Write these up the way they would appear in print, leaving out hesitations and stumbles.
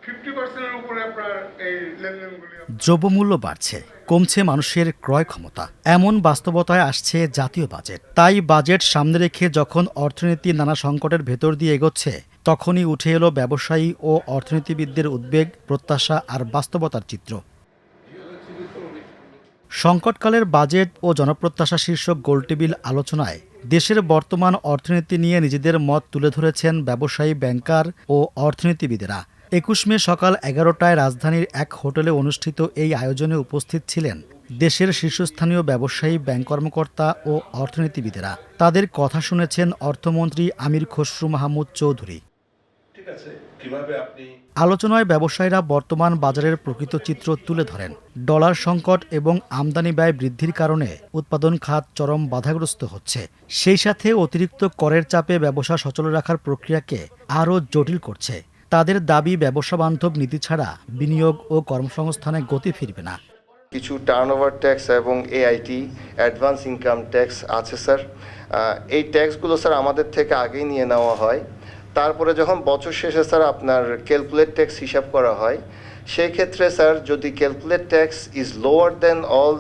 50%-এর উপরে আপনার এই লেনদেনগুলি। দ্রব্যমূল্য বাড়ছে, কমছে মানুষের ক্রয় ক্ষমতা, এমন বাস্তবতায় আসছে জাতীয় বাজেট। তাই বাজেট সামনে রেখে যখন অর্থনীতি নানা সংকটের ভেতর দিয়ে এগোচ্ছে, তখনই উঠে এলো ব্যবসায়ী ও অর্থনীতিবিদদের উদ্বেগ, প্রত্যাশা আর বাস্তবতার চিত্র। সংকটকালের বাজেট ও জনপ্রত্যাশা শীর্ষক গোলটেবিল আলোচনায় দেশের বর্তমান অর্থনীতি নিয়ে নিজেদের মত তুলে ধরেছেন ব্যবসায়ী, ব্যাংকার ও অর্থনীতিবিদেরা। ২১ মে সকাল ১১টায় রাজধানীর এক হোটেলে অনুষ্ঠিত এই আয়োজনে উপস্থিত ছিলেন দেশের শীর্ষস্থানীয় ব্যবসায়ী, ব্যাংক কর্মকর্তা ও অর্থনীতিবিদেরা। তাদের কথা শুনেছেন অর্থমন্ত্রী আমির খসরু মাহমুদ চৌধুরী। আলোচনায় ব্যবসায়ীরা বর্তমান বাজারের প্রকৃত চিত্র তুলে ধরেন। ডলার সংকট এবং আমদানি ব্যয় বৃদ্ধির কারণে উৎপাদন খাত চরম বাধাগ্রস্ত হচ্ছে। সেই সাথে অতিরিক্ত করের চাপে ব্যবসা সচল রাখার প্রক্রিয়াকে আরও জটিল করছে। তাদের দাবি, ব্যবসা বান্ধব নীতি ছাড়া বিনিয়োগ ও কর্মসংস্থানে গতি ফিরবে না। কিছু টার্নওভার ট্যাক্স এবং এআইটি অ্যাডভান্স ইনকাম ট্যাক্স আছে স্যার। এই ট্যাক্সগুলো স্যার আমাদের থেকে আগেই নিয়ে নেওয়া হয়। তারপরে যখন বছর শেষে স্যার আপনার ক্যালকুলেট ট্যাক্স হিসাব করা হয়, সেই ক্ষেত্রে স্যার যদি calculate tax is lower then all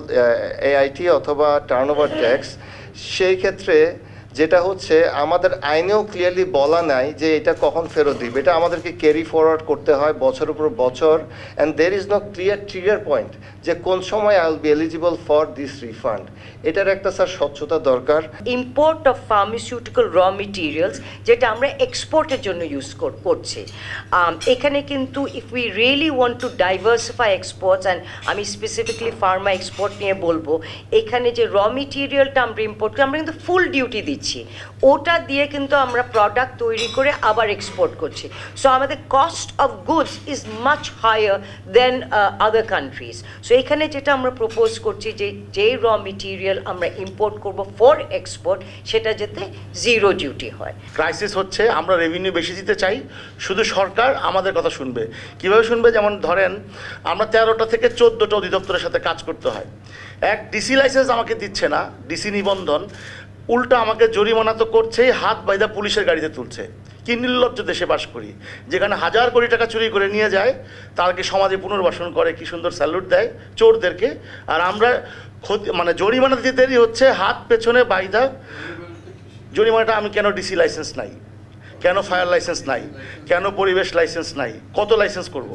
AIT অথবা টার্নওভার ট্যাক্স, সেই ক্ষেত্রে যেটা হচ্ছে আমাদের আইনেও ক্লিয়ারলি বলা নাই যে এটা কখন ফেরত দিবে। এটা আমাদেরকে ক্যারি ফরওয়ার্ড করতে হয় বছর উপর বছর, and there is no clear trigger point যে কোন সময় I will be eligible for this refund. এটার একটা স্যার স্বচ্ছতা দরকার। Import of pharmaceutical raw materials, যেটা আমরা এক্সপোর্টের জন্য ইউজ করছি, এখানে কিন্তু if we really want to diversify exports, and আমি স্পেসিফিকলি ফার্মা এক্সপোর্ট নিয়ে বলবো, এখানে যে র মেটেরিয়ালটা আমরা ইম্পোর্ট করি, আমরা কিন্তু ফুল ডিউটি দিচ্ছি, ওটা দিয়ে কিন্তু আমরা প্রোডাক্ট তৈরি করে আবার এক্সপোর্ট করছি। সো আমাদের cost of goods is much higher than other countries. So এখানে যেটা আমরা প্রপোজ করছি যে যেই র মেটেরিয়াল আমরা ইম্পোর্ট করব ফর এক্সপোর্ট, সেটা যাতে জিরো ডিউটি হয়। ক্রাইসিস হচ্ছে, আমরা রেভিনিউ বেশি দিতে চাই, শুধু সরকার আমাদের কথা শুনবে। কিভাবে শুনবে? যেমন ধরেন, আমরা 13টা থেকে 14টা অধিদপ্তরের সাথে কাজ করতে হয়। এক ডিসি লাইসেন্স আমাকে দিচ্ছে না, ডিসি নিবন্ধন, উল্টা আমাকে জরিমানা তো করছেই, হাত বাইদা পুলিশের গাড়িতে তুলছে। কি নির্লজ্জ দেশে বাস করি, যেখানে হাজার কোটি টাকা চুরি করে নিয়ে যায়, তাদেরকে সমাজে পুনর্বাসন করে, কি সুন্দর স্যালুট দেয় চোরদেরকে, আর আমরা জরিমানা দিতে দেরি হচ্ছে, হাত পেছনে বাইদা জরিমানাটা। আমি কেন ডিসি লাইসেন্স নাই, কেন ফায়ার লাইসেন্স নাই, কেন পরিবেশ লাইসেন্স নাই, কত লাইসেন্স করব?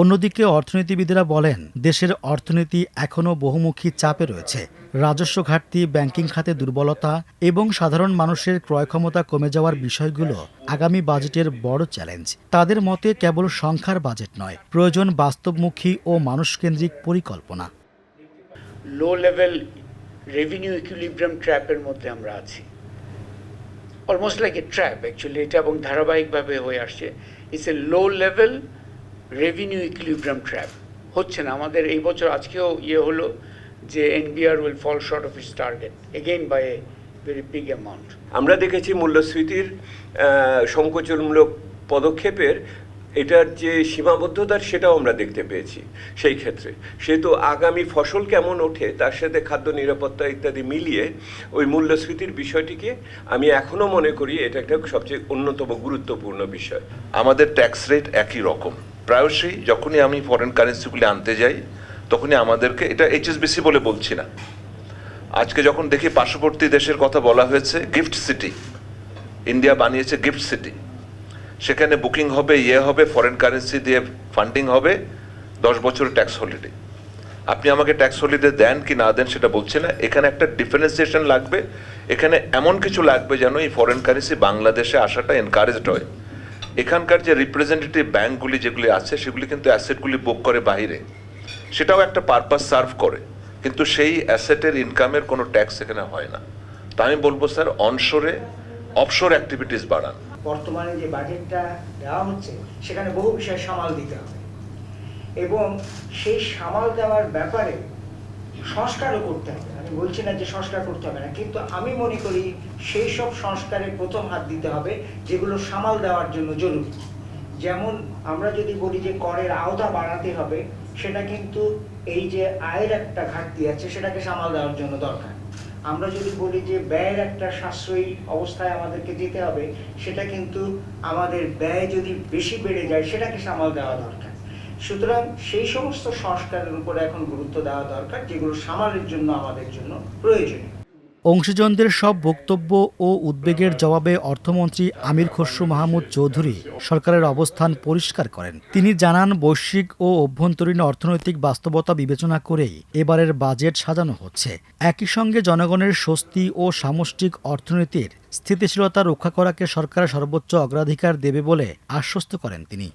অন্যদিকে অর্থনীতিবিদেরা বলেন, দেশের অর্থনীতি এখনও বহুমুখী চাপে রয়েছে। রাজস্ব ঘাটতি, ব্যাংকিং খাতে দুর্বলতা এবং সাধারণ মানুষের ক্রয় ক্ষমতা কমে যাওয়ার বিষয়গুলো আগামী বাজেটের বড় চ্যালেঞ্জ। তাদের মতে কেবল সংখ্যার বাজেট নয়, প্রয়োজন বাস্তবমুখী ও মানুষকেন্দ্রিক পরিকল্পনা। লো লেভেল রেভিনিউ ইকুইলিব্রিয়াম ট্র্যাপের মধ্যে আমরা আছি, almost like a trap actually এটা, এবং ধারাবাহিকভাবে হয়ে আসছে। It's a low level revenue equilibrium trap. হচ্ছে না আমাদের এই বছর, আজকেও হলো যে NBR will fall short of its target again by a very big amount. আমরা দেখেছি মূল্যস্ফীতির সংকোচনমূলক পদক্ষেপের এটার যে সীমাবদ্ধতার, সেটাও আমরা দেখতে পেয়েছি। সেই ক্ষেত্রে সেহেতু আগামী ফসল কেমন ওঠে তার সাথে খাদ্য নিরাপত্তা ইত্যাদি মিলিয়ে ওই মূল্যস্ফীতির বিষয়টিকে আমি এখনও মনে করি এটা একটা সবচেয়ে অন্যতম গুরুত্বপূর্ণ বিষয়। আমাদের ট্যাক্স রেট একই রকম। প্রায়শই যখনই আমি ফরেন কারেন্সিগুলি আনতে যাই, তখনই আমাদেরকে, এটা এইচএসবিসি বলে বলছি না, আজকে যখন দেখি পার্শ্ববর্তী দেশের কথা বলা হয়েছে, গিফট সিটি, ইন্ডিয়া বানিয়েছে গিফট সিটি, সেখানে বুকিং হবে, হবে, ফরেন কারেন্সি দিয়ে ফান্ডিং হবে, 10 বছর ট্যাক্স হলিডে। আপনি আমাকে ট্যাক্স হলিডে দেন কি না দেন সেটা বলছি না, এখানে একটা ডিফারেন্সিয়েশন লাগবে, এখানে এমন কিছু লাগবে যেন এই ফরেন কারেন্সি বাংলাদেশে আসাটা এনকারেজড হয়। এখানকার যে রিপ্রেজেন্টেটিভ ব্যাঙ্কগুলি যেগুলি আছে, সেগুলি কিন্তু অ্যাসেটগুলি বুক করে বাইরে, সেটাও একটা পারপাস সার্ভ করে, কিন্তু সেই অ্যাসেটের ইনকামের কোনো ট্যাক্স এখানে হয় না। তা আমি বলবো স্যার, অনশোরে অফশোর অ্যাক্টিভিটিস বাড়ান। বর্তমানে যে বাজেটটা দেওয়া হচ্ছে সেখানে বহু বিষয় সামাল দিতে হবে, এবং সেই সামাল দেওয়ার ব্যাপারে সংস্কারও করতে হবে। আমি বলছি না যে সংস্কার করতে হবে না, কিন্তু আমি মনে করি সেই সব সংস্কারের প্রথম হাত দিতে হবে যেগুলো সামাল দেওয়ার জন্য জরুরি। যেমন আমরা যদি বলি যে করের আওতা বাড়াতে হবে, সেটা কিন্তু এই যে আয়ের একটা ঘাটতি আছে সেটাকে সামাল দেওয়ার জন্য দরকার। আমরা যদি বলি যে ব্যয়ের একটা সাশ্রয়ী অবস্থায় আমাদেরকে যেতে হবে, সেটা কিন্তু আমাদের ব্যয় যদি বেশি বেড়ে যায় সেটাকে সামাল দেওয়া দরকার। সুতরাং সেই সমস্ত সংস্কারের উপরে এখন গুরুত্ব দেওয়া দরকার যেগুলো সামালের জন্য আমাদের জন্য প্রয়োজনীয়। অংশীজনদের সব বক্তব্য ও উদ্বেগের জবাবে অর্থমন্ত্রী আমির খসরু মাহমুদ চৌধুরী সরকারের অবস্থান পরিষ্কার করেন। তিনি জানান, বৈশ্বিক ও অভ্যন্তরীণ অর্থনৈতিক বাস্তবতা বিবেচনা করেই এবারের বাজেট সাজানো হচ্ছে। একই সঙ্গে জনগণের স্বস্তি ও সামষ্টিক অর্থনীতির স্থিতিশীলতা রক্ষা করাকে সরকার সর্বোচ্চ অগ্রাধিকার দেবে বলে আশ্বস্ত করেন তিনি।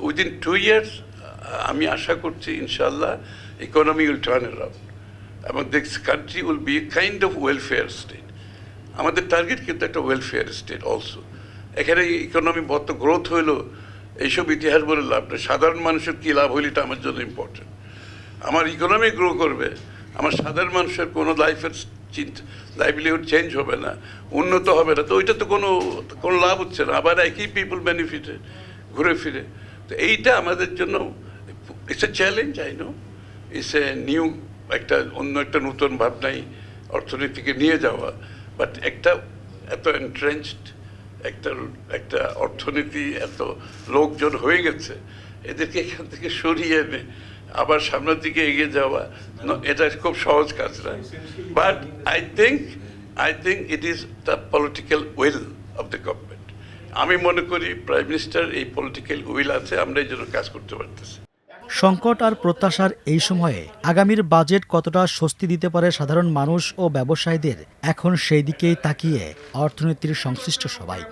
উইদিন 2 years আমি আশা করছি ইনশাআল্লাহ ইকোনমি উইল টার্ন অ্যারাউন্ড এবং this country will be kind of welfare state. আমাদের টার্গেট কিন্তু একটা ওয়েলফেয়ার স্টেট অলসো। এখানে ইকোনমি বত গ্রোথ হইলো এইসব ইতিহাস বলে লাভ নেই। সাধারণ মানুষের কী লাভ হইলে এটা আমার জন্য ইম্পর্টেন্ট। আমার ইকোনমি গ্রো করবে, আমার সাধারণ মানুষের কোনো লাইফের লাইভলিহুড চেঞ্জ হবে না, উন্নত হবে না, তো ওইটা তো কোনো লাভ হচ্ছে না। আবার একই পিপল বেনিফিটে ঘুরে ফিরে। তো এইটা আমাদের জন্য it's a challenge, I know, it's a new অন্য একটা নতুন ভাবনাই অর্থনীতিকে নিয়ে যাওয়া। বাট এত এন্ট্রেঞ্চড একটা অর্থনীতি, এত লোকজন হয়ে গেছে, এদেরকে এখান থেকে সরিয়ে এনে আবার সামনের দিকে এগিয়ে যাওয়া এটা খুব সহজ কাজ না। But I think it is the political will of the government. আমি মনে করি প্রাইম মিনিস্টার এই পলিটিক্যাল উইল আছে, আমরা এই জন্য কাজ করতে পারতেছি। সংকট আর প্রত্যাশার এই সময়ে আগামীর বাজেট কতটা স্বস্তি দিতে পারে সাধারণ মানুষ ও ব্যবসায়ীদের, এখন সেই দিকেই তাকিয়ে অর্থনীতির সংশ্লিষ্ট সবাই।